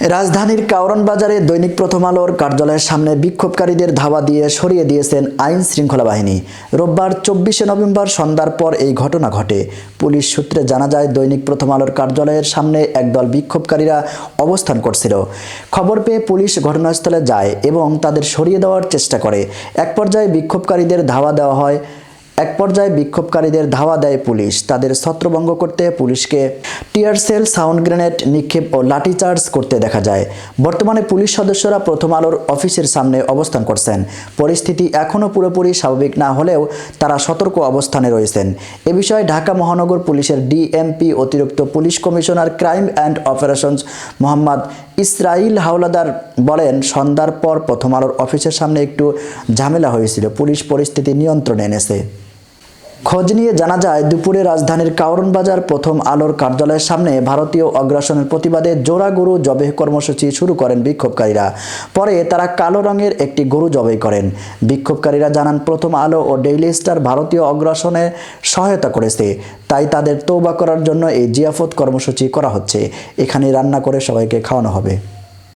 রাজধানীর কারওয়ান বাজারে দৈনিক প্রথম আলোর কার্যালয়ের সামনে বিক্ষোভকারীদের ধাওয়া দিয়ে সরিয়ে দিয়েছেন আইন শৃঙ্খলা বাহিনী। রোববার 24শে নভেম্বর সন্ধ্যার পর এই ঘটনা ঘটে। পুলিশ সূত্রে জানা যায়, দৈনিক প্রথম আলোর কার্যালয়ের সামনে একদল বিক্ষোভকারীরা অবস্থান করছিল। খবর পেয়ে পুলিশ ঘটনাস্থলে যায় এবং তাদের সরিয়ে দেওয়ার চেষ্টা করে। এক পর্যায়ে বিক্ষোভকারীদের ধাওয়া দেয় পুলিশ। তাদের ছত্রভঙ্গ করতে পুলিশকে টিয়ার সেল, সাউন্ড গ্রেনেড নিক্ষেপ ও লাঠিচার্জ করতে দেখা যায়। বর্তমানে পুলিশ সদস্যরা প্রথম আলোর অফিসের সামনে অবস্থান করছেন। পরিস্থিতি এখনও পুরোপুরি স্বাভাবিক না হলেও তারা সতর্ক অবস্থানে রয়েছেন। এ বিষয়ে ঢাকা মহানগর পুলিশের ডিএমপি অতিরিক্ত police commissioner crime and operations Mohammad Israil Howlader বলেন, সন্ধ্যার পর প্রথম আলোর অফিসের সামনে একটু ঝামেলা হয়েছিল। পুলিশ পরিস্থিতি নিয়ন্ত্রণে এনেছে। খোঁজ নিয়ে জানা যায়, দুপুরে রাজধানীর কারওয়ান বাজার প্রথম আলোর কার্যালয়ের সামনে ভারতীয় অগ্রাসনের প্রতিবাদে জোড়া গরু জবাই কর্মসূচি শুরু করেন বিক্ষোভকারীরা। পরে তারা কালো রঙের একটি গরু জবাই করেন। বিক্ষোভকারীরা জানান, প্রথম আলো ও ডেইলি স্টার ভারতীয় অগ্রাসনে সহায়তা করেছে, তাই তাদের তওবা করার জন্য এই জিয়াফত কর্মসূচি করা হচ্ছে। এখানে রান্না করে সবাইকে খাওয়ানো হবে।